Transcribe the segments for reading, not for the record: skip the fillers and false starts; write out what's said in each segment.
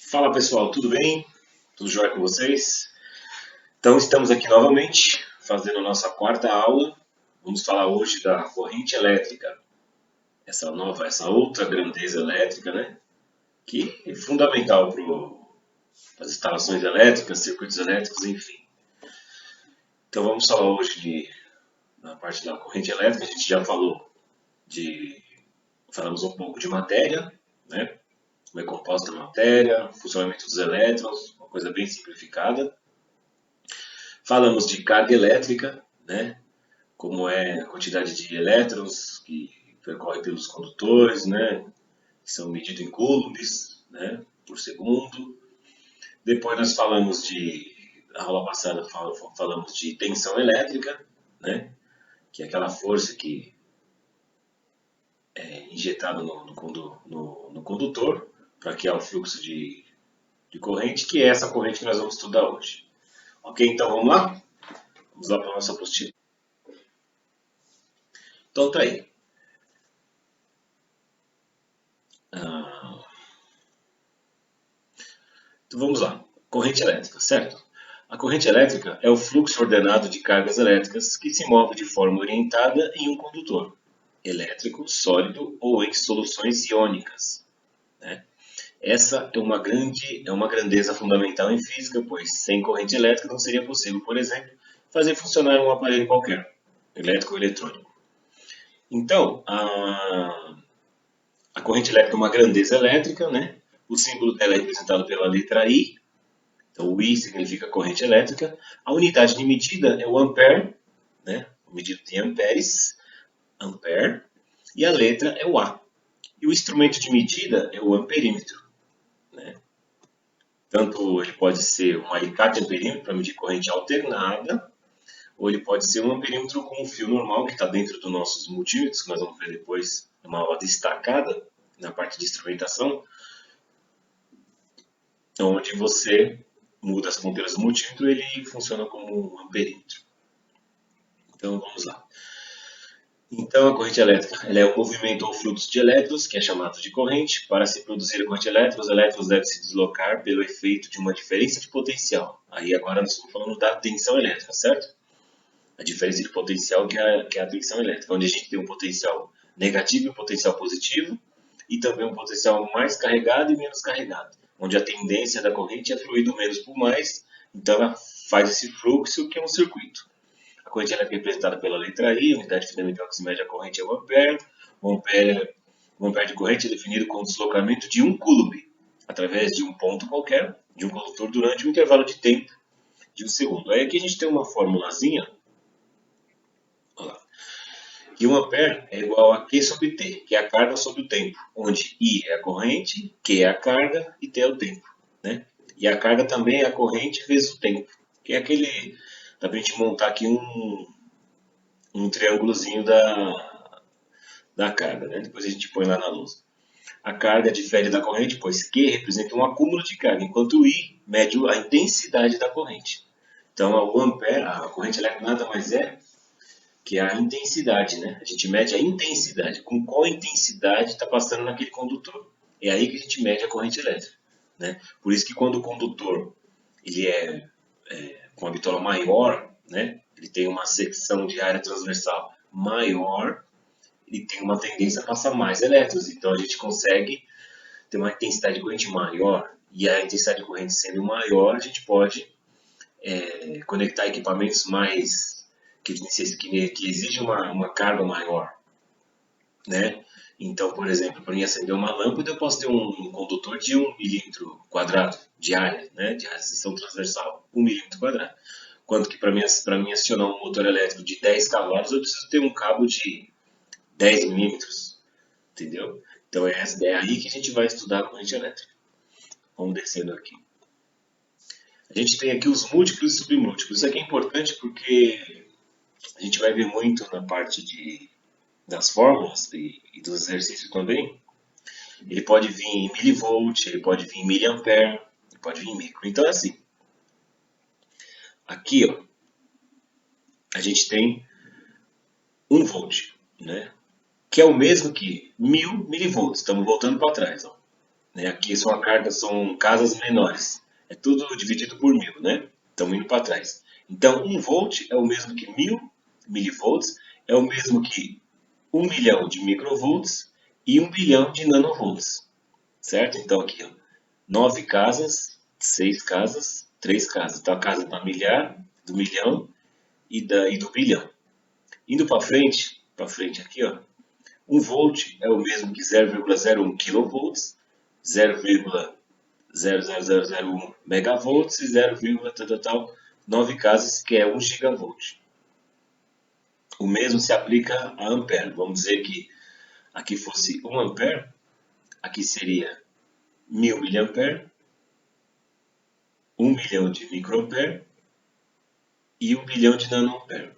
Fala pessoal, tudo bem? Tudo jóia com vocês? Então estamos aqui novamente fazendo a nossa quarta aula. Vamos falar hoje da corrente elétrica, essa outra grandeza elétrica, né? Que é fundamental para as instalações elétricas, circuitos elétricos, enfim. Então vamos falar hoje na parte da corrente elétrica. A gente já falamos um pouco de matéria, né? Como é composta a matéria, funcionamento dos elétrons, uma coisa bem simplificada. Falamos de carga elétrica, né? Como é a quantidade de elétrons que percorre pelos condutores, né? Que são medidos em coulombs, né? Por segundo. Depois nós na aula passada falamos de tensão elétrica, né? Que é aquela força que é injetada no condutor para criar o fluxo de corrente, que é essa corrente que nós vamos estudar hoje. Ok? Então vamos lá? Vamos lá para a nossa apostila. Então tá aí. Então vamos lá. Corrente elétrica, certo? A corrente elétrica é o fluxo ordenado de cargas elétricas que se move de forma orientada em um condutor elétrico, sólido ou em soluções iônicas, né? Essa é uma grandeza fundamental em física, pois sem corrente elétrica não seria possível, por exemplo, fazer funcionar um aparelho qualquer, elétrico ou eletrônico. Então, a corrente elétrica é uma grandeza elétrica, né? O símbolo dela é representado pela letra I. Então, o I significa corrente elétrica. A unidade de medida é o ampere, né? Medido em amperes, ampere. E a letra é o A. E o instrumento de medida é o amperímetro, né? Tanto ele pode ser um alicate amperímetro para medir corrente alternada, ou ele pode ser um amperímetro com um fio normal que está dentro dos nossos multímetros, que nós vamos ver depois numa aula destacada na parte de instrumentação, onde você muda as ponteiras do multímetro, ele funciona como um amperímetro. Então vamos lá. Então a corrente elétrica ela é o movimento ou fluxo de elétrons, que é chamado de corrente. Para se produzir a corrente elétrica, os elétrons devem se deslocar pelo efeito de uma diferença de potencial. Aí agora nós estamos falando da tensão elétrica, certo? A diferença de potencial que é a tensão elétrica, onde a gente tem um potencial negativo e um potencial positivo, e também um potencial mais carregado e menos carregado, onde a tendência da corrente é fluir do menos para o mais, então ela faz esse fluxo que é um circuito. A corrente elétrica é representada pela letra I, a unidade fundamental que se mede a corrente é o ampere. O ampere de corrente é definido como o deslocamento de um coulomb através de um ponto qualquer, de um condutor, durante um intervalo de tempo de um segundo. Aí aqui a gente tem uma formulazinha. Olha lá. E um ampere é igual a Q sobre T, que é a carga sobre o tempo, onde I é a corrente, Q é a carga e T é o tempo, né? E a carga também é a corrente vezes o tempo, que é aquele... Dá pra gente montar aqui um triângulozinho da carga, né? Depois a gente põe lá na lousa. A carga difere da corrente, pois Q representa um acúmulo de carga, enquanto I mede a intensidade da corrente. Então, o ampere, a corrente elétrica nada mais é que é a intensidade, né? A gente mede a intensidade, com qual intensidade está passando naquele condutor. É aí que a gente mede a corrente elétrica, né? Por isso que quando o condutor ele é com a bitola maior, né? Ele tem uma secção de área transversal maior, ele tem uma tendência a passar mais elétrons. Então a gente consegue ter uma intensidade de corrente maior, e a intensidade de corrente sendo maior, a gente pode conectar equipamentos mais que exigem uma carga maior, né? Então, por exemplo, para mim acender uma lâmpada, eu posso ter um condutor de 1 milímetro quadrado de área, né? De seção transversal, 1 milímetro quadrado. Quanto que para mim acionar um motor elétrico de 10 cavalos, eu preciso ter um cabo de 10 milímetros, entendeu? Então é aí que a gente vai estudar a corrente elétrica. Vamos descendo aqui. A gente tem aqui os múltiplos e submúltiplos. Isso aqui é importante porque a gente vai ver muito na parte das fórmulas e dos exercícios também. Ele pode vir em milivolt, ele pode vir em miliampere, ele pode vir em micro. Então é assim. Aqui, ó, a gente tem 1 volt, né? Que é o mesmo que 1000 milivolts. Estamos voltando para trás, ó, né? Aqui são casas menores. É tudo dividido por 1000, né? Estamos indo para trás. Então, 1 volt é o mesmo que 1000 milivolts, é o mesmo que 1 milhão de microvolts e 1 bilhão de nanovolts, certo? Então, aqui, ó, 9 casas, 6 casas, 3 casas. Então, a casa está milhar, do milhão e do bilhão. Indo para frente aqui, ó, 1 volt é o mesmo que 0,01 kV, 0,00001 megavolts e 0,9 casas, que é 1 gigavolt. O mesmo se aplica a ampere. Vamos dizer que aqui fosse 1 ampere, aqui seria 1000 miliampere, 1 milhão de microampere e 1 bilhão de nanoampere,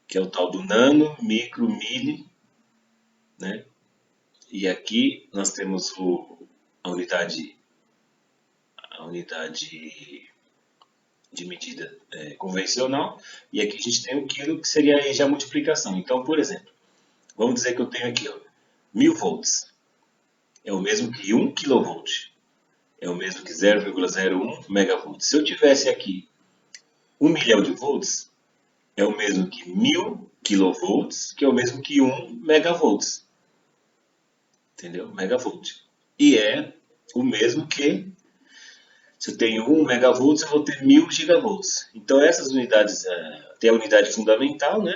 que é o tal do nano, micro, mili, né? E aqui nós temos a unidade de medida convencional, e aqui a gente tem o quilo, que seria aí já a multiplicação. Então, por exemplo, vamos dizer que eu tenho aqui, ó, 1000 volts, é o mesmo que 1 kV, é o mesmo que 0,01 megavolts. Se eu tivesse aqui 1 milhão de volts, é o mesmo que 1000 kilovolts, que é o mesmo que 1 megavolts. Entendeu? Megavolt. E é o mesmo que, se eu tenho 1 megavolts, eu vou ter 1000 gigavolts. Então, essas unidades, tem a unidade fundamental, né?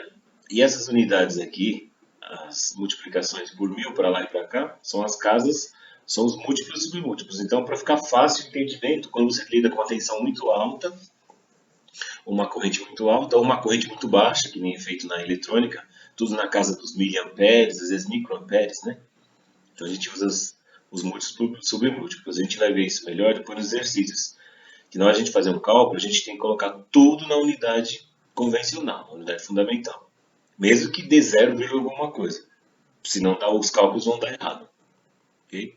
E essas unidades aqui, as multiplicações por 1000 para lá e para cá, são as casas, são os múltiplos e submúltiplos. Então, para ficar fácil o entendimento, quando você lida com a tensão muito alta, uma corrente muito alta ou uma corrente muito baixa, que nem é feito na eletrônica, tudo na casa dos miliamperes, às vezes microamperes, né? Então a gente usa os múltiplos submúltiplos. A gente vai ver isso melhor depois nos exercícios. Que na hora de a gente fazer um cálculo, a gente tem que colocar tudo na unidade convencional, na unidade fundamental. Mesmo que dê 0, alguma coisa. Senão os cálculos vão dar errado. Okay?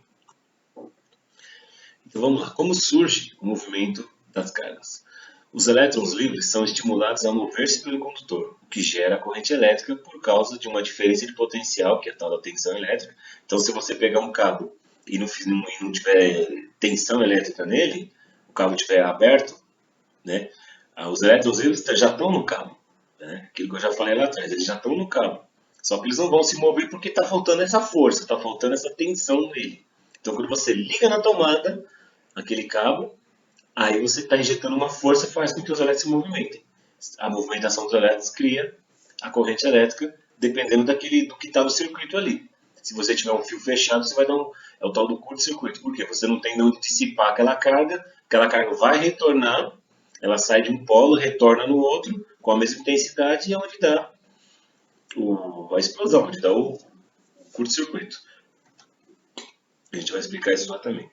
Então vamos lá. Como surge o movimento das cargas? Os elétrons livres são estimulados a mover-se pelo condutor, o que gera a corrente elétrica por causa de uma diferença de potencial, que é a tal da tensão elétrica. Então, se você pegar um cabo e não tiver tensão elétrica nele, o cabo estiver aberto, né, os elétrons livres já estão no cabo. Né? Aquilo que eu já falei lá atrás, eles já estão no cabo. Só que eles não vão se mover porque está faltando essa força, está faltando essa tensão nele. Então, quando você liga na tomada, aquele cabo, aí você está injetando uma força que faz com que os elétrons se movimentem. A movimentação dos elétrons cria a corrente elétrica, dependendo do que está no circuito ali. Se você tiver um fio fechado, você vai dar é o tal do curto-circuito. Por quê? Você não tem de onde dissipar aquela carga vai retornar, ela sai de um polo, retorna no outro, com a mesma intensidade, e é onde dá a explosão, onde dá o curto-circuito. A gente vai explicar isso lá também.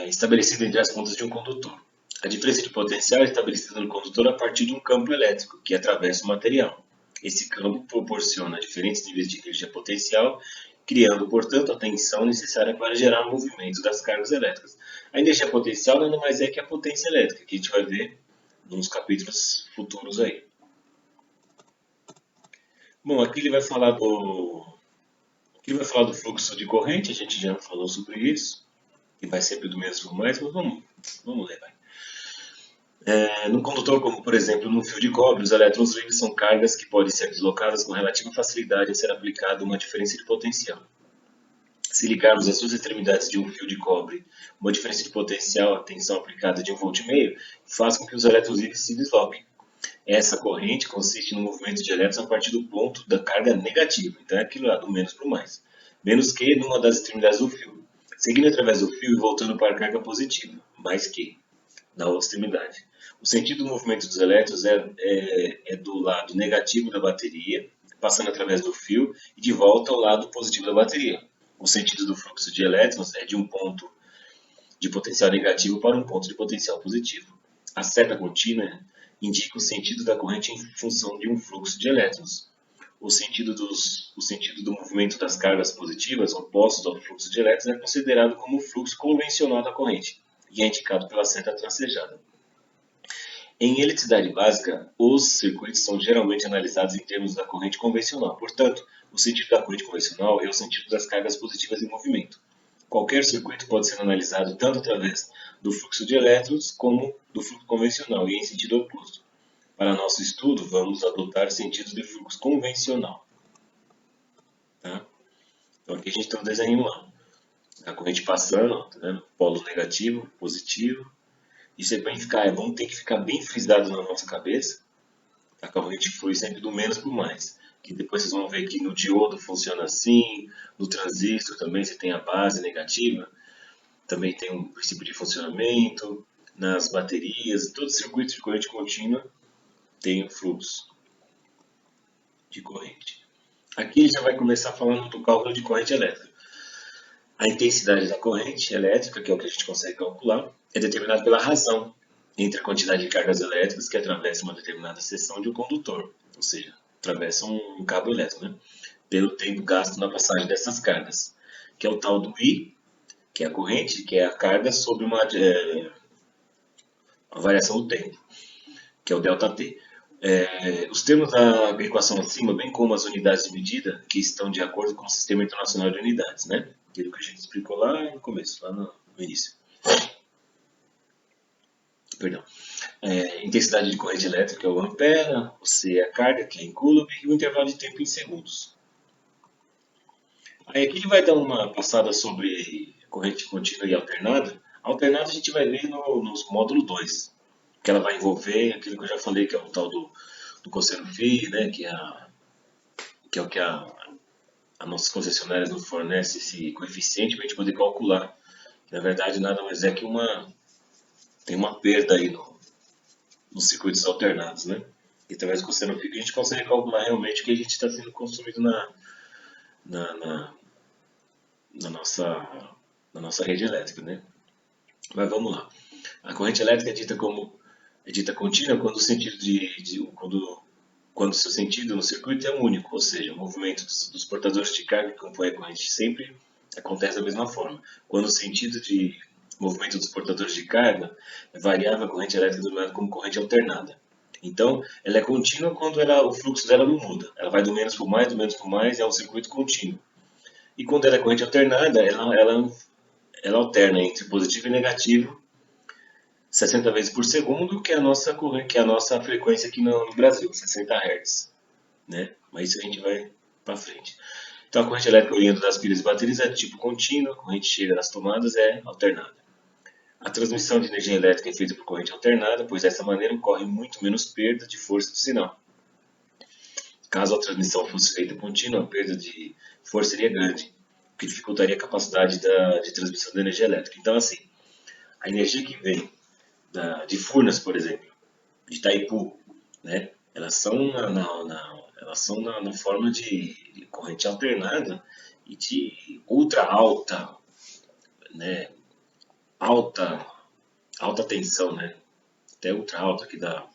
Estabelecido entre as pontas de um condutor. A diferença de potencial é estabelecida no condutor a partir de um campo elétrico que atravessa o material. Esse campo proporciona diferentes níveis de energia potencial, criando, portanto, a tensão necessária para gerar o movimento das cargas elétricas. A energia potencial nada mais é que a potência elétrica, que a gente vai ver nos capítulos futuros aí. Bom, aqui ele vai falar do fluxo de corrente, a gente já falou sobre isso, e vai sempre do menos por mais, mas vamos ler, vai. No condutor, como por exemplo no fio de cobre, os elétrons livres são cargas que podem ser deslocadas com relativa facilidade a ser aplicada uma diferença de potencial. Se ligarmos as duas extremidades de um fio de cobre, uma diferença de potencial a tensão aplicada de 1,5 volt faz com que os elétrons livres se desloquem. Essa corrente consiste no movimento de elétrons a partir do ponto da carga negativa, então é aquilo lá do menos para o mais, menos que numa das extremidades do fio, seguindo através do fio e voltando para a carga positiva, mais que na outra extremidade. O sentido do movimento dos elétrons é do lado negativo da bateria, passando através do fio e de volta ao lado positivo da bateria. O sentido do fluxo de elétrons é de um ponto de potencial negativo para um ponto de potencial positivo. A seta contínua indica o sentido da corrente em função de um fluxo de elétrons. O sentido do movimento das cargas positivas opostos ao fluxo de elétrons é considerado como o fluxo convencional da corrente e é indicado pela seta tracejada. Em eletricidade básica, os circuitos são geralmente analisados em termos da corrente convencional. Portanto, O sentido da corrente convencional é o sentido das cargas positivas em movimento. Qualquer circuito pode ser analisado tanto através do fluxo de elétrons como do fluxo convencional e em sentido oposto. Para nosso estudo, vamos adotar sentidos de fluxo convencional. Tá? Então aqui a gente tem um desenho lá. A corrente passando, ó, tá vendo? Polo negativo, positivo. Isso é bem vamos ter que ficar bem frisado na nossa cabeça. A corrente flui sempre do menos para o mais. Que depois vocês vão ver que no diodo funciona assim, no transistor também você tem a base negativa, também tem um princípio de funcionamento, nas baterias, todo circuito de corrente contínua tem um fluxo de corrente. Aqui já vai começar falando do cálculo de corrente elétrica. A intensidade da corrente elétrica, que é o que a gente consegue calcular, é determinada pela razão entre a quantidade de cargas elétricas que atravessam uma determinada seção de um condutor, ou seja, atravessam um cabo elétrico, né? Pelo tempo gasto na passagem dessas cargas, que é o tal do I, que é a corrente, que é a carga sobre uma variação do tempo, que é o ΔT. Os termos da equação acima, bem como as unidades de medida, que estão de acordo com o Sistema Internacional de Unidades, né? Aquilo que a gente explicou lá no começo, lá no início. Perdão. Intensidade de corrente elétrica é o ampere, o C é a carga, que é em coulomb, e o intervalo de tempo em segundos. Aí aqui ele vai dar uma passada sobre corrente contínua e alternada. A alternada a gente vai ver nos módulo 2, que ela vai envolver aquilo que eu já falei, que é o tal do cosseno φ, né, que é o que a nossas concessionárias nos fornece esse coeficiente para a gente poder calcular. Na verdade, nada mais é que tem uma perda aí nos circuitos alternados, né? E através do cosseno φ a gente consegue calcular realmente o que a gente está sendo consumido na nossa rede elétrica, né? Mas vamos lá. A corrente elétrica é dita contínua quando o sentido quando o seu sentido no circuito é único, ou seja, o movimento dos portadores de carga que compõem a corrente sempre acontece da mesma forma. Quando o sentido de movimento dos portadores de carga é variável, a corrente elétrica é denominada como corrente alternada. Então, ela é contínua quando o fluxo dela não muda. Ela vai do menos para o mais, do menos para o mais, é um circuito contínuo. E quando ela é corrente alternada, ela alterna entre positivo e negativo 60 vezes por segundo, que é a nossa frequência aqui no Brasil, 60 Hz. Né? Mas isso a gente vai para frente. Então a corrente elétrica oriunda das pilhas e baterias é de tipo contínuo, a corrente chega nas tomadas é alternada. A transmissão de energia elétrica é feita por corrente alternada, pois dessa maneira ocorre muito menos perda de força do sinal. Caso a transmissão fosse feita contínua, a perda de força seria grande, o que dificultaria a capacidade de transmissão da energia elétrica. Então, assim, a energia que vem de Furnas, por exemplo, de Itaipu, né, elas são na forma de corrente alternada e de ultra alta, né, alta tensão, né, até ultra alta, que dá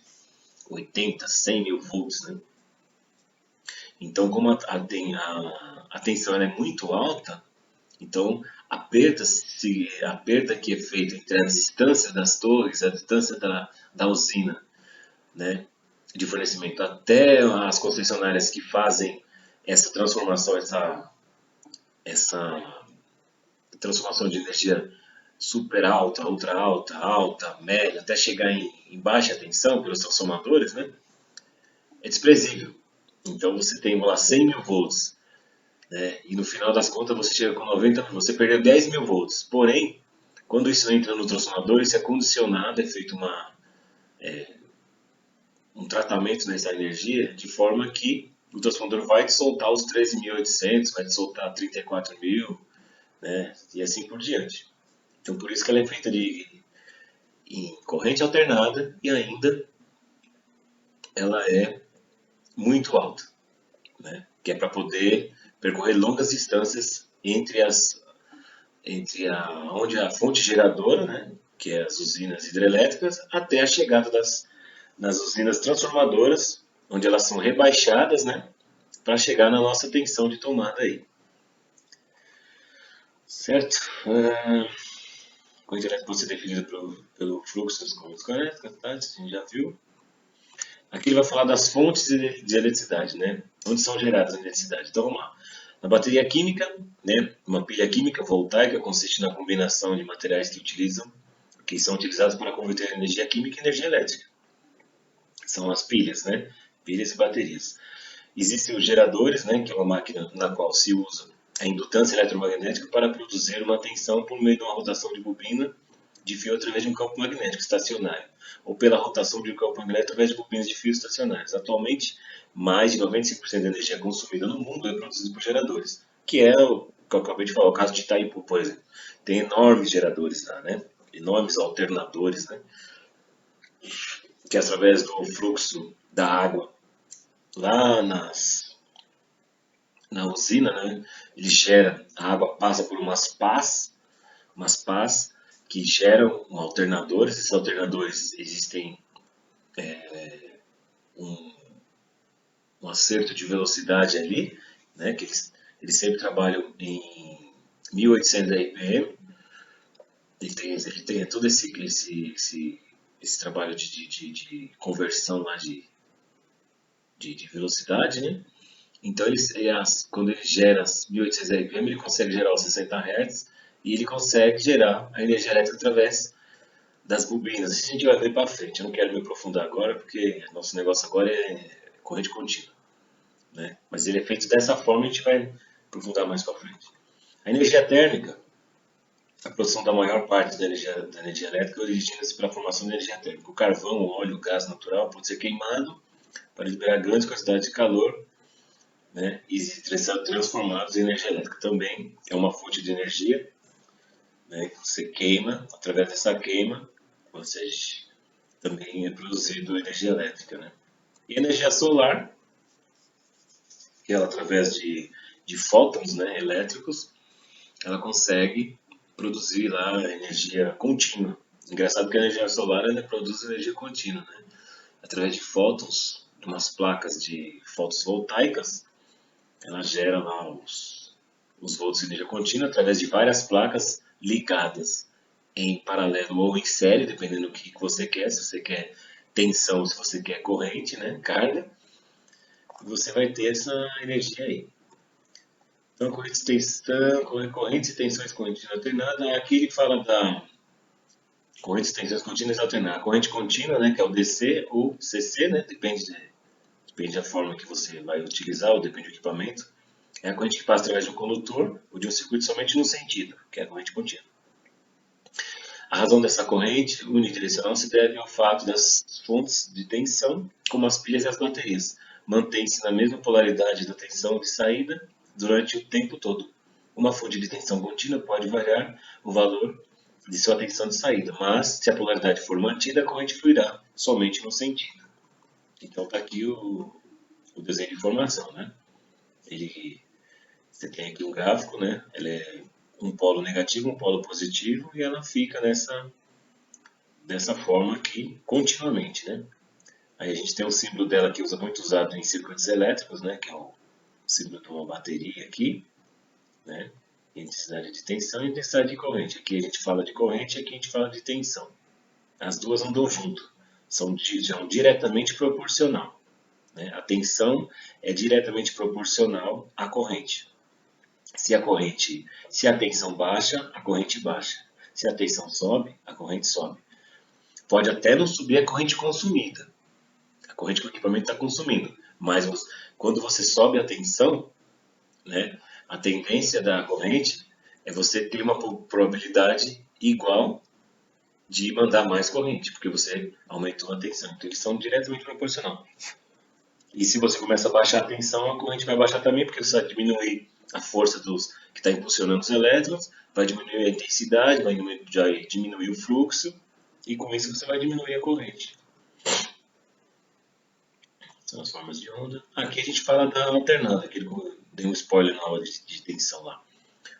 80, 100 mil volts, né. Então, como a tensão é muito alta, então a perda que é feita entre a distância das torres, a distância da usina, né, de fornecimento até as concessionárias que fazem essa transformação, essa transformação de energia super alta, ultra alta, alta, média, até chegar em baixa tensão pelos transformadores, né, é desprezível. Então você tem lá 100 mil volts, né, e no final das contas você chega com 90, você perdeu 10 mil volts. Porém, quando isso entra no transformador, isso é condicionado, é feito um tratamento nessa energia de forma que o transformador vai te soltar os 13.800, vai te soltar 34.000, né, e assim por diante. Então, por isso que ela é feita em corrente alternada e ainda ela é muito alta, né, que é para poder percorrer longas distâncias entre onde a fonte geradora, né, que é as usinas hidrelétricas, até a chegada nas usinas transformadoras, onde elas são rebaixadas, né, para chegar na nossa tensão de tomada aí. Certo? A corrente elétrica pode ser definida pelo fluxo das correntes elétricas, tá? Isso a gente já viu. Aqui ele vai falar das fontes de eletricidade, né? onde são geradas a eletricidade. Então vamos lá. Na bateria química, né, uma pilha química voltaica consiste na combinação de materiais que são utilizados para converter energia química em energia elétrica. São as pilhas, né? Pilhas e baterias. Existem os geradores, né, que é uma máquina na qual se usa a indutância eletromagnética para produzir uma tensão por meio de uma rotação de bobina de fio através de um campo magnético estacionário, ou pela rotação de um campo magnético através de bobinas de fio estacionários. Atualmente, mais de 95% da energia consumida no mundo é produzida por geradores, que é o que eu acabei de falar, o caso de Itaipu, por exemplo. Tem enormes geradores lá, né? Enormes alternadores, né? Que através do fluxo da água lá na usina, né? Ele gera, a água passa por umas pás que geram alternadores. Esses alternadores existem um acerto de velocidade ali, né? Que eles sempre trabalham em 1800 RPM. Ele tem todo esse trabalho de conversão lá de velocidade, né? Então, quando ele gera as 1800 RPM, ele consegue gerar os 60 Hz e ele consegue gerar a energia elétrica através das bobinas. Isso a gente vai ver para frente. Eu não quero me aprofundar agora, porque nosso negócio agora é corrente contínua, né? Mas ele é feito dessa forma e a gente vai aprofundar mais para frente. A energia térmica, a produção da maior parte da energia elétrica origina-se pela formação de energia térmica. O carvão, o óleo, o gás natural pode ser queimado para liberar grandes quantidades de calor, né, e ser transformados em energia elétrica. Também é uma fonte de energia, né, que você queima, através dessa queima, você também é produzido energia elétrica. Né? E energia solar, que ela, através de fótons, né, elétricos, ela consegue produzir lá energia contínua. Engraçado que a energia solar ela produz energia contínua, né? Através de fótons, de umas placas de fotovoltaicas, ela gera lá os volts de energia contínua através de várias placas ligadas em paralelo ou em série, dependendo do que você quer. Se você quer tensão, se você quer corrente, né, carga, você vai ter essa energia aí. Então, correntes e tensões contínuas alternadas. Aqui ele fala da correntes e tensões contínuas alternadas. A corrente contínua, né, que é o DC ou CC, né, depende da forma que você vai utilizar ou depende do equipamento. É a corrente que passa através de um condutor ou de um circuito somente num sentido, que é a corrente contínua. A razão dessa corrente unidirecional se deve ao fato das fontes de tensão, como as pilhas e as baterias, mantêm-se na mesma polaridade da tensão de saída durante o tempo todo. Uma fonte de tensão contínua pode variar o valor de sua tensão de saída, mas se a polaridade for mantida, a corrente fluirá somente no sentido. Então está aqui o desenho de informação, né? Você tem aqui um gráfico, né? Ele é um polo negativo, um polo positivo, e ela fica dessa forma aqui continuamente, né? Aí a gente tem o símbolo dela que usa muito usado em circuitos elétricos, né? Que é o símbolo de uma bateria aqui, né? Intensidade de tensão e intensidade de corrente. Aqui a gente fala de corrente, aqui a gente fala de tensão. As duas andam junto, são diretamente proporcional, né? A tensão é diretamente proporcional à corrente. Se a tensão baixa, a corrente baixa. Se a tensão sobe, a corrente sobe. Pode até não subir a corrente consumida, a corrente que o equipamento está consumindo, mas quando você sobe a tensão, né, a tendência da corrente é você ter uma probabilidade igual de mandar mais corrente, porque você aumentou a tensão. Então eles são diretamente proporcionais. E se você começa a baixar a tensão, a corrente vai baixar também, porque você vai diminuir a força que está impulsionando os elétrons, vai diminuir a intensidade, vai diminuir o fluxo, e com isso você vai diminuir a corrente. São as formas de onda. Aqui a gente fala da alternada, que ele deu um spoiler na aula de tensão lá.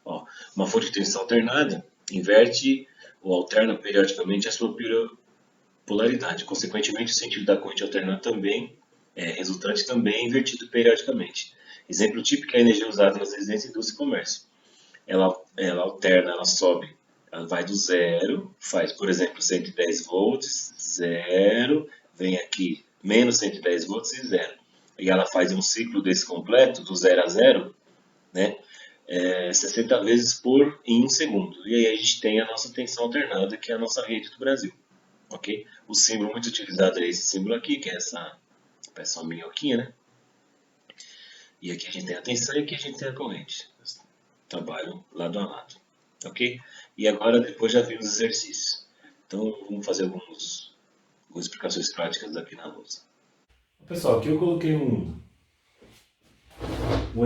Ó, uma fonte de tensão alternada inverte ou alterna periodicamente a sua polaridade. Consequentemente, o sentido da corrente alternada resultante também é invertido periodicamente. Exemplo típico é a energia usada nas residências, indústria e comércio. Ela alterna, ela sobe, ela vai do zero, faz, por exemplo, 110 volts, zero, vem aqui, menos 110 volts e zero. e ela faz um ciclo desse completo, do 0 a 0, né? 60 vezes em 1 segundo. E aí a gente tem a nossa tensão alternada, que é a nossa rede do Brasil. Ok? O símbolo muito utilizado é esse símbolo aqui, que é essa minhoquinha, né? E aqui a gente tem a tensão e aqui a gente tem a corrente. Eles trabalham lado a lado. Ok? E agora depois já vem os exercícios. Então vamos fazer algumas explicações práticas aqui na lousa. Pessoal, aqui eu coloquei um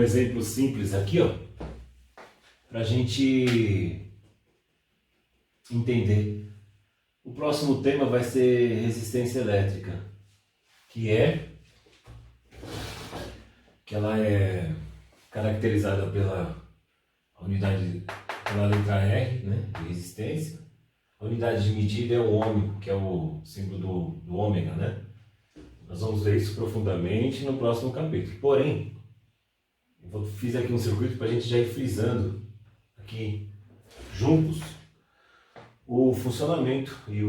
exemplo simples aqui, ó, para a gente entender. O próximo tema vai ser resistência elétrica, que ela é caracterizada pela unidade, pela letra R, né, de resistência. A unidade de medida é o ômega, que é o símbolo do ômega, né? Nós vamos ver isso profundamente no próximo capítulo. Porém, fiz aqui um circuito para a gente já ir frisando aqui juntos o funcionamento e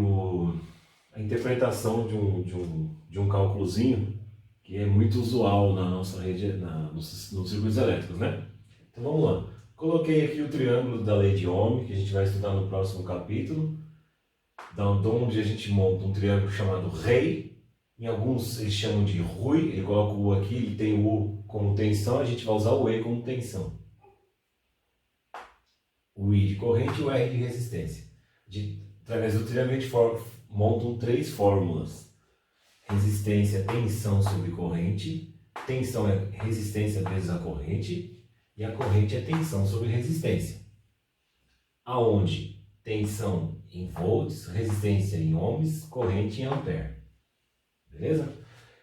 a interpretação de um cálculozinho que é muito usual na nossa rede, nos circuitos elétricos, né? Então vamos lá. Coloquei aqui o triângulo da lei de Ohm, que a gente vai estudar no próximo capítulo, onde a gente monta um triângulo chamado Rei. Em alguns eles chamam de Rui, ele coloca o U aqui, ele tem o U como tensão, a gente vai usar o E como tensão. O I de corrente e o R de resistência. Através do triângulo a gente montam 3 fórmulas. Resistência é tensão sobre corrente, tensão é resistência vezes a corrente, e a corrente é tensão sobre resistência. Aonde tensão em volts, resistência em ohms, corrente em ampere. Beleza?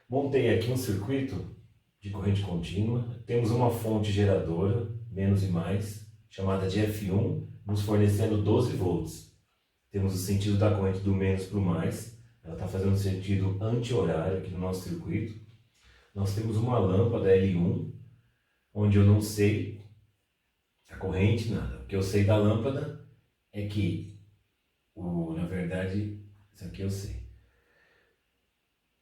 Montei aqui um circuito de corrente contínua. Temos uma fonte geradora, menos e mais, chamada de F1, nos fornecendo 12 volts. Temos o sentido da corrente do menos para o mais. Ela está fazendo sentido anti-horário aqui no nosso circuito. Nós temos uma lâmpada L1, onde eu não sei a corrente, nada. O que eu sei da lâmpada é que, na verdade, isso aqui eu sei.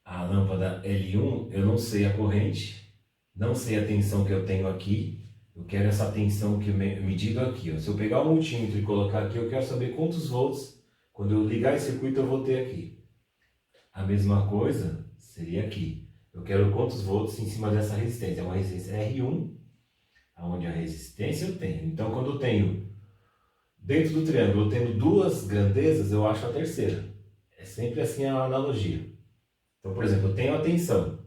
A lâmpada L1, eu não sei a corrente, não sei a tensão que eu tenho aqui. Eu quero essa tensão que medida aqui. Ó. Se eu pegar o multímetro e colocar aqui, eu quero saber quantos volts, quando eu ligar esse circuito, eu vou ter aqui. A mesma coisa seria aqui. Eu quero quantos volts em cima dessa resistência. É uma resistência R1, onde a resistência eu tenho. Então, quando eu tenho, dentro do triângulo, eu tenho 2 grandezas, eu acho a terceira. É sempre assim a analogia. Então, por exemplo, eu tenho a tensão.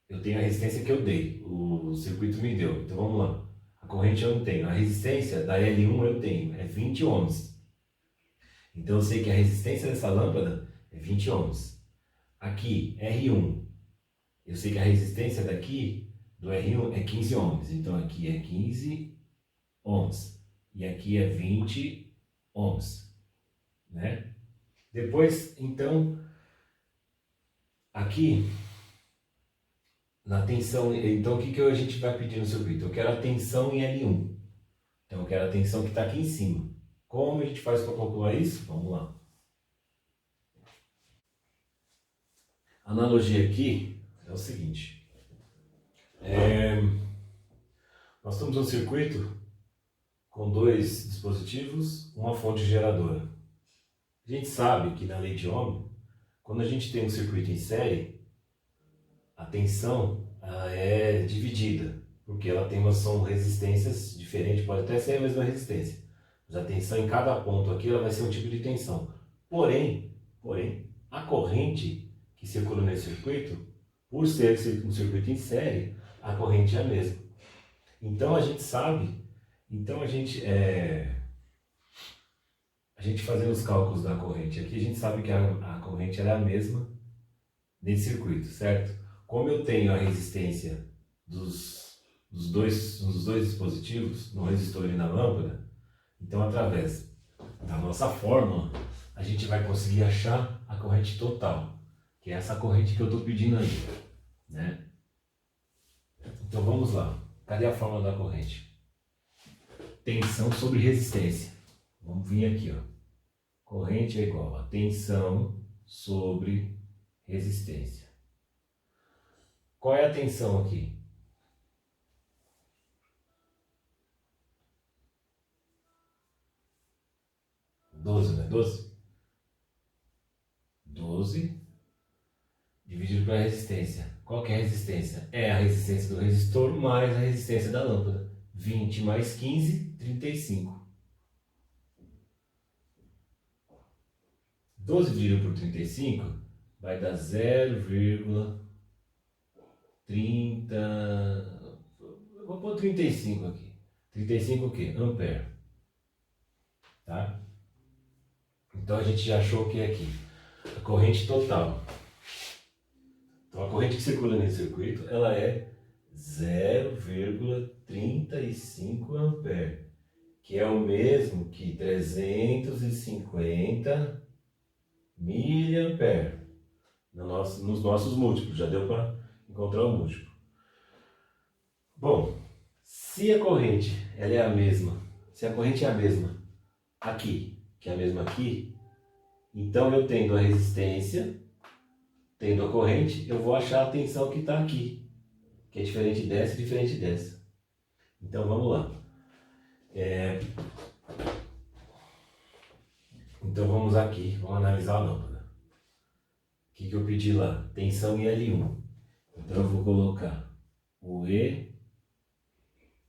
Eu tenho a resistência que eu dei. O circuito me deu. Então, vamos lá. A corrente eu não tenho. A resistência da L1 eu tenho. É 20 ohms. Então, eu sei que a resistência dessa lâmpada é 20 ohms. Aqui, R1. Eu sei que a resistência daqui, do R1, é 15 ohms. Então, aqui é 15 ohms. E aqui é 20 ohms. Né? Depois, então, aqui, na tensão, então o que a gente vai pedir no circuito? Eu quero a tensão em L1. Então, eu quero a tensão que está aqui em cima. Como a gente faz para calcular isso? Vamos lá. A analogia aqui é o seguinte. Nós temos um circuito com 2 dispositivos, uma fonte geradora. A gente sabe que na lei de Ohm, quando a gente tem um circuito em série, a tensão é dividida, porque ela são resistências diferentes, pode até ser a mesma resistência, mas a tensão em cada ponto aqui ela vai ser um tipo de tensão. Porém, a corrente que circula nesse circuito, por ser um circuito em série, a corrente é a mesma. Então a gente sabe, a gente fazendo os cálculos da corrente aqui, a gente sabe que a corrente era a mesma nesse circuito, certo? Como eu tenho a resistência dos dois dispositivos, no resistor e na lâmpada, então através da nossa fórmula, a gente vai conseguir achar a corrente total, que é essa corrente que eu estou pedindo aí, né? Então vamos lá. Cadê a fórmula da corrente? Tensão sobre resistência. Vamos vir aqui, ó. Corrente é igual a tensão sobre resistência. Qual é a tensão aqui? Doze, né? 12 dividido pela resistência. Qual que é a resistência? É a resistência do resistor mais a resistência da lâmpada. 20 mais 15, 35. 12 dividido por 35 vai dar 0,30. Eu vou pôr 35 aqui. 35 o quê? Ampere. Tá? Então a gente já achou o que é aqui? A corrente total. Então a corrente que circula nesse circuito, ela é 0,35 ampere, que é o mesmo que 350 miliampere nos nossos múltiplos. Já deu para encontrar o múltiplo. Bom, se a corrente ela é a mesma, se a corrente é a mesma aqui, que é a mesma aqui, então eu tendo a resistência, tendo a corrente, eu vou achar a tensão que está aqui, que é diferente dessa e diferente dessa. Então vamos lá. Então vamos aqui, vamos analisar a lâmpada. O que eu pedi lá? Tensão em L1. Então eu vou colocar o E,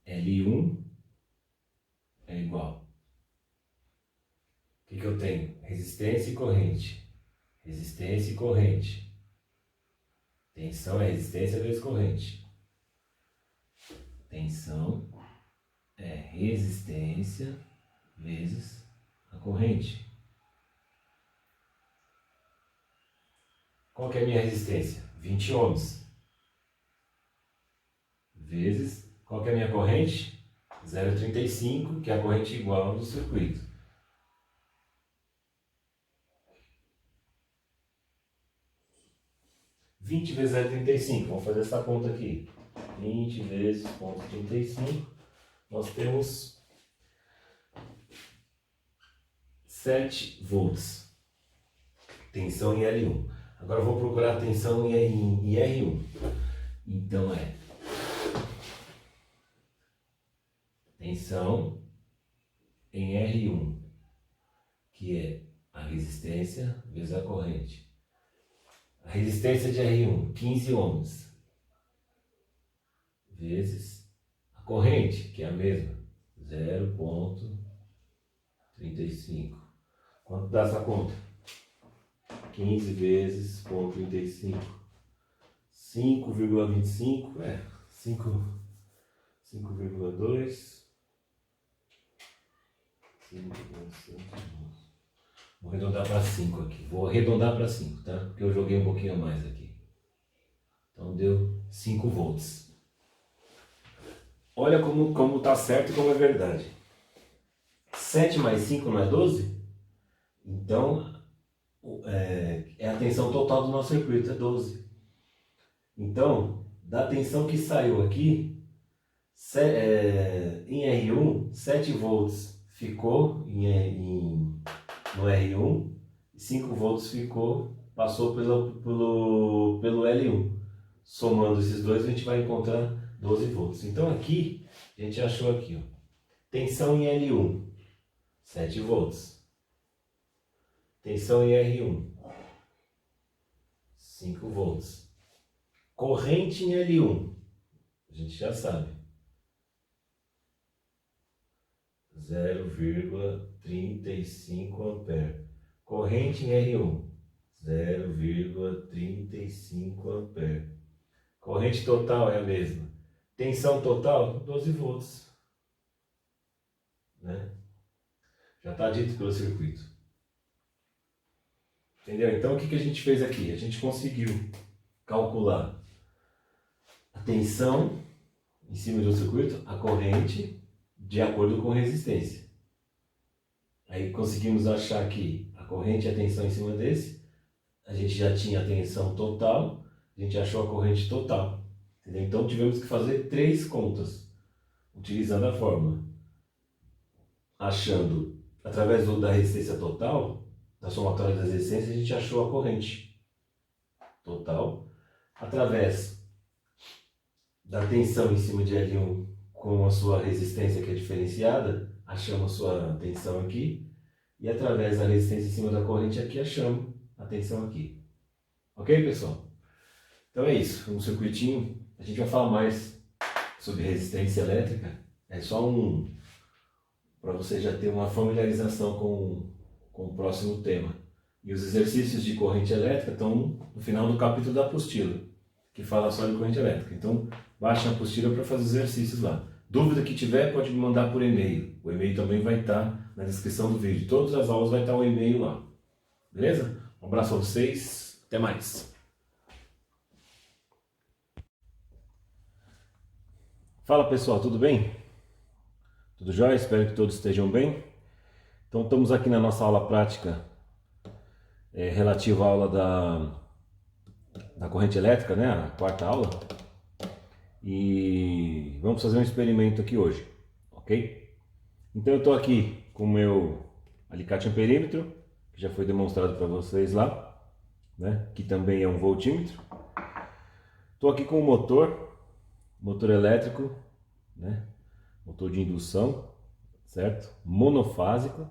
L1 é igual. O que eu tenho? Resistência e corrente. Resistência e corrente. Tensão é resistência vezes corrente. Tensão é resistência vezes a corrente. Qual que é a minha resistência? 20 ohms. Vezes, qual que é a minha corrente? 0,35, que é a corrente igual do circuito. Vinte vezes 0,35, vamos fazer essa conta aqui. 20 vezes 0,35, nós temos 7 volts. Tensão em L1. Agora eu vou procurar a tensão em R1. Então é tensão em R1, que é a resistência vezes a corrente. A resistência de R1, 15 ohms, vezes a corrente, que é a mesma, 0,35. Quanto dá essa conta? 15 vezes 0,35. 5,25, 5,2. Vou arredondar para 5 aqui. Vou arredondar para 5, tá? Porque eu joguei um pouquinho a mais aqui. Então deu 5 volts. Olha como tá certo e como é verdade. 7 mais 5 não é 12? Então é a tensão total do nosso circuito, é 12. Então, da tensão que saiu aqui, em R1, 7 volts ficou no R1, 5 volts passou pelo L1. Somando esses dois, a gente vai encontrar 12 volts. Então aqui, a gente achou aqui, ó, tensão em L1, 7 volts. Tensão em R1, 5 volts. Corrente em L1, a gente já sabe, 0,35 ampere. Corrente em R1, 0,35 ampere. Corrente total é a mesma. Tensão total, 12 volts. Né? Já está dito pelo circuito. Entendeu? Então o que a gente fez aqui? A gente conseguiu calcular a tensão em cima do circuito, a corrente, de acordo com a resistência. Aí conseguimos achar que a corrente e a tensão em cima desse, a gente já tinha a tensão total, a gente achou a corrente total. Entendeu? Então tivemos que fazer 3 contas, utilizando a fórmula. Achando, através da resistência total, da somatória das resistências, a gente achou a corrente total. Através da tensão em cima de L1 com a sua resistência que é diferenciada, achamos a sua tensão aqui, e através da resistência em cima da corrente aqui, achamos a tensão aqui. Ok, pessoal? Então é isso, um circuitinho. A gente vai falar mais sobre resistência elétrica, é só para você já ter uma familiarização com o próximo tema. E os exercícios de corrente elétrica estão no final do capítulo da apostila, que fala só de corrente elétrica. Então, baixa a apostila para fazer os exercícios lá. Dúvida que tiver, pode me mandar por e-mail. O e-mail também vai estar na descrição do vídeo. Todas as aulas vai estar o e-mail lá. Beleza? Um abraço a vocês. Até mais. Fala pessoal, tudo bem? Tudo jóia? Espero que todos estejam bem. Então estamos aqui na nossa aula prática relativa à aula da corrente elétrica, né? A quarta aula. E vamos fazer um experimento aqui hoje, ok? Então eu estou aqui com o meu alicate amperímetro, que já foi demonstrado para vocês lá, né? Que também é um voltímetro. Estou aqui com o motor elétrico, né? Motor de indução, certo? Monofásico.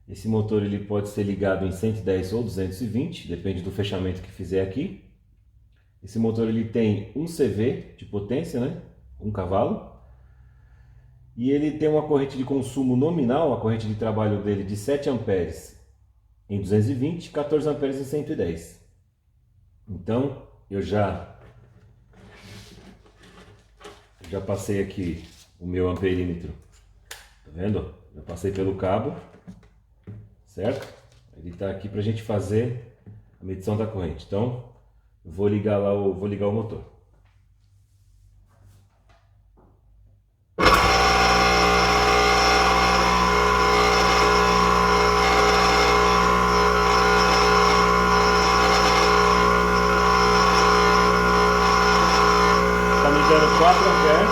Esse motor ele pode ser ligado em 110 ou 220, depende do fechamento que fizer aqui. Esse motor ele tem 1 CV de potência, né? 1 cavalo. E ele tem uma corrente de consumo nominal, a corrente de trabalho dele de 7 amperes em 220, 14 amperes em 110. Então, eu já passei aqui o meu amperímetro, tá vendo? Já passei pelo cabo, certo? Ele está aqui para a gente fazer a medição da corrente. Então, eu vou ligar o motor. Está me dando 4 amperes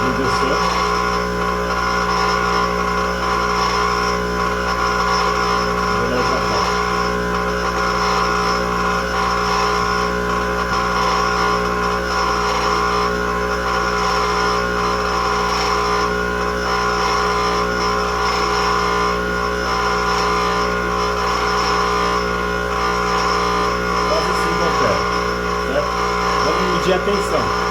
de indução. De atenção.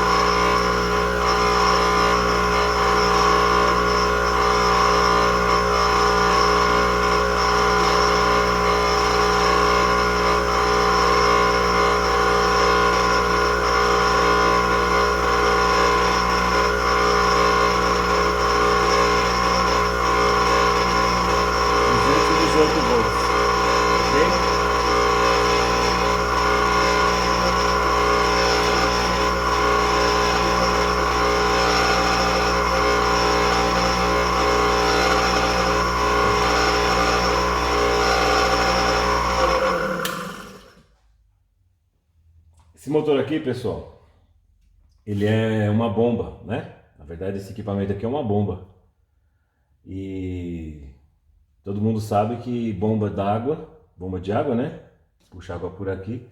Esse motor aqui, pessoal, ele é uma bomba, né? Na verdade, esse equipamento aqui é uma bomba. E todo mundo sabe que bomba de água, né? Puxa água por aqui,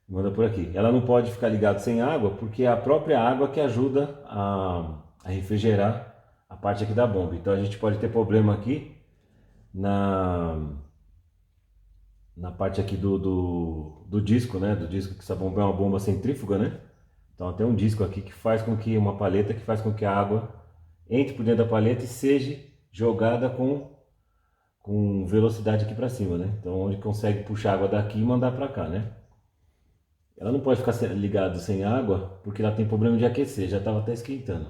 manda por aqui. Ela não pode ficar ligada sem água, porque é a própria água que ajuda a refrigerar a parte aqui da bomba. Então a gente pode ter problema aqui na parte aqui do disco, né? Do disco, que essa bomba é uma bomba centrífuga, né? Então tem um disco aqui que faz com que, uma paleta que faz com que a água entre por dentro da paleta e seja jogada com velocidade aqui para cima, né? Então onde consegue puxar água daqui e mandar para cá, né? Ela não pode ficar ligada sem água, porque ela tem problema de aquecer, já estava até esquentando.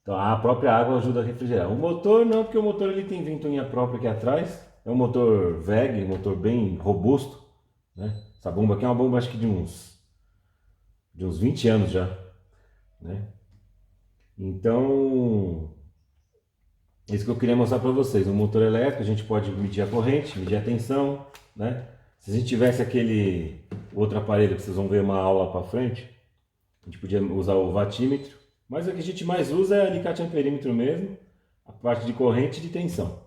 Então a própria água ajuda a refrigerar. O motor não, porque o motor ele tem ventoinha própria aqui atrás. É um motor VEG, um motor bem robusto, né? Essa bomba aqui é uma bomba, acho que de uns 20 anos já, né? Então, isso que eu queria mostrar para vocês. Um motor elétrico, a gente pode medir a corrente, medir a tensão, né? Se a gente tivesse aquele outro aparelho que vocês vão ver uma aula para frente, a gente podia usar o watímetro, mas o que a gente mais usa é alicate amperímetro mesmo, a parte de corrente e de tensão.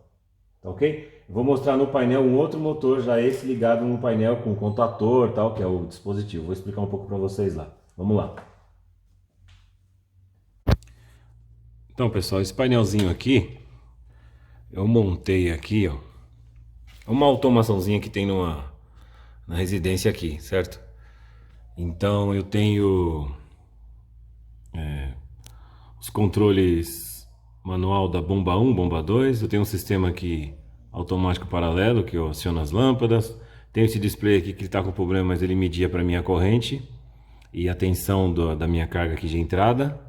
tá ok? Vou mostrar no painel um outro motor, já esse ligado no painel com contator, tal, que é o dispositivo. Vou explicar um pouco para vocês lá. Vamos lá. Então, pessoal, esse painelzinho aqui, eu montei aqui, ó. É uma automaçãozinha que tem na residência aqui, certo? Então eu tenho os controles manual da bomba 1, bomba 2. Eu tenho um sistema aqui automático paralelo que eu aciono as lâmpadas. Tenho esse display aqui que está com problema, mas ele media para mim a corrente e a tensão da minha carga aqui de entrada,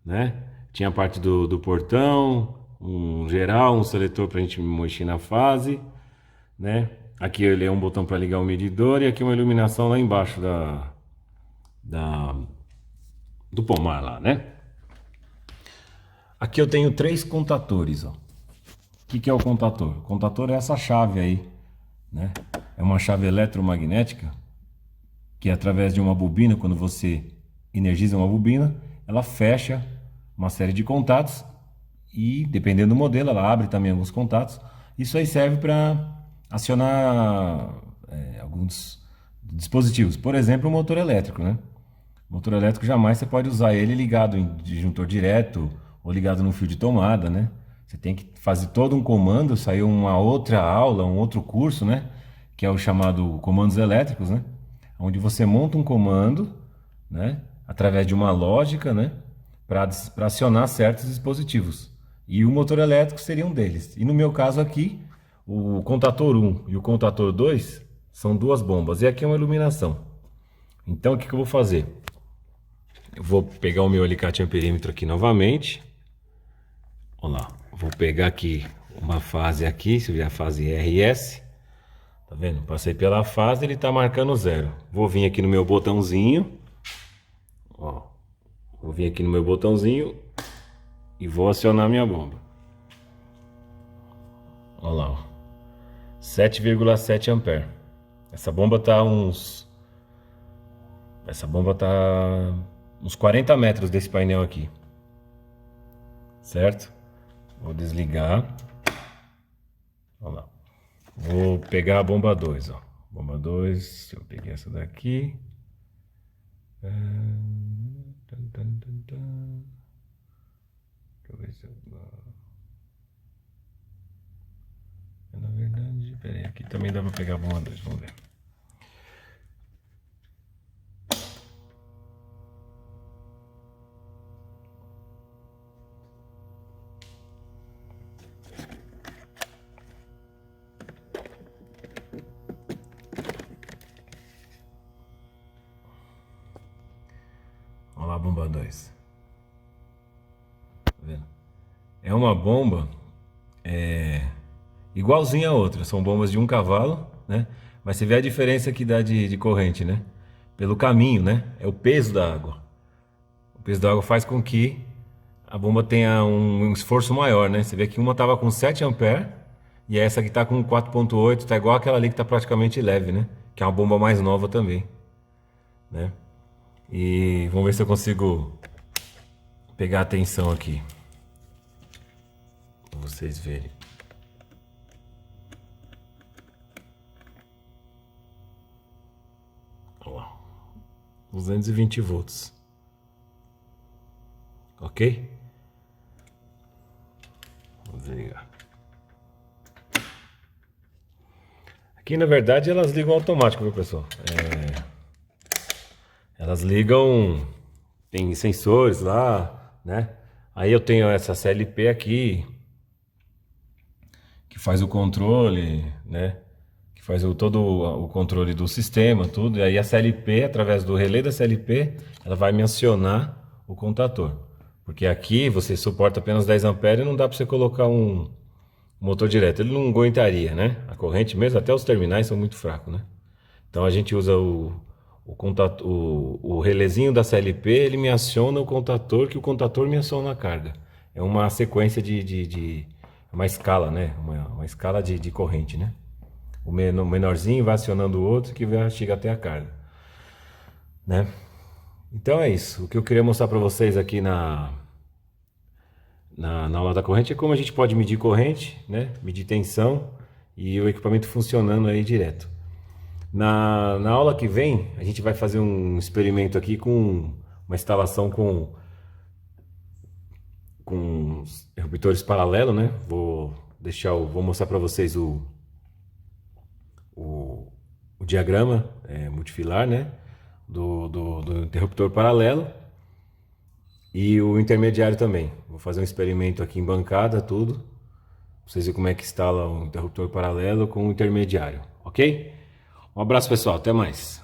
né? Tinha a parte do portão, um geral, um seletor para a gente mexer na fase, né? Aqui ele é um botão para ligar o medidor e aqui uma iluminação lá embaixo do pomar lá, né? Aqui eu tenho 3 contatores, ó. O que é o contator? O contator é essa chave aí, né? É uma chave eletromagnética que através de uma bobina, quando você energiza uma bobina, ela fecha uma série de contatos e, dependendo do modelo, ela abre também alguns contatos. Isso aí serve para acionar alguns dispositivos, por exemplo, o motor elétrico, né? O motor elétrico jamais você pode usar ele ligado em disjuntor direto ou ligado no fio de tomada, né? Você tem que fazer todo um comando, saiu uma outra aula, um outro curso, né? Que é o chamado comandos elétricos, né? Onde você monta um comando, né? Através de uma lógica, né? Para acionar certos dispositivos. E o motor elétrico seria um deles. E no meu caso aqui, o contator 1 e o contator 2 são 2 bombas. E aqui é uma iluminação. Então o que eu vou fazer? Eu vou pegar o meu alicate amperímetro aqui novamente. Olha lá. Vou pegar aqui uma fase aqui, se vier a fase RS. Tá vendo? Passei pela fase, ele tá marcando 0. Vou vir aqui no meu botãozinho. Ó. Vou vir aqui no meu botãozinho e vou acionar minha bomba. Olha lá, ó. 7,7 ampere. Essa bomba tá uns 40 metros desse painel aqui. Certo? Vou desligar. Olha lá. Vou pegar a bomba 2, ó. Bomba 2, eu peguei essa daqui. Deixa eu ver se eu... Na verdade, peraí, aqui também dá pra pegar a bomba 2, vamos ver. Olha lá a bomba 2. Tá vendo? É uma bomba igualzinha a outra. São bombas de 1 cavalo, né? Mas você vê a diferença que dá de corrente, né? Pelo caminho, né? É o peso da água. O peso da água faz com que a bomba tenha um esforço maior, né? Você vê que uma tava com 7 ampere e essa aqui tá com 4,8, tá igual aquela ali que tá praticamente leve, né? Que é uma bomba mais nova também, né? E vamos ver se eu consigo pegar a tensão aqui para vocês verem. Ó, 220 volts. Ok? Vou desligar. Aqui na verdade elas ligam automático, viu, pessoal? Elas ligam, tem sensores lá, né? Aí eu tenho essa CLP aqui que faz o controle, né? Que faz todo o controle do sistema, tudo. E aí a CLP, através do relé da CLP, ela vai me acionar o contator. Porque aqui você suporta apenas 10 amperes e não dá para você colocar um motor direto. Ele não aguentaria, né? A corrente mesmo, até os terminais são muito fracos, né? Então a gente usa o relézinho da CLP, ele me aciona o contator, que o contator me aciona a carga. É uma sequência uma escala, né? Uma escala de corrente, né? O menorzinho vai acionando o outro que chega até a carga, né? Então é isso. O que eu queria mostrar para vocês aqui na aula da corrente é como a gente pode medir corrente, né? Medir tensão e o equipamento funcionando aí direto. Na aula que vem, a gente vai fazer um experimento aqui com uma instalação com interruptores paralelos, né? Vou mostrar para vocês o diagrama multifilar, né? Do interruptor paralelo e o intermediário também. Vou fazer um experimento aqui em bancada, tudo. Pra vocês verem como é que instala um interruptor paralelo com o intermediário, ok? Um abraço, pessoal. Até mais.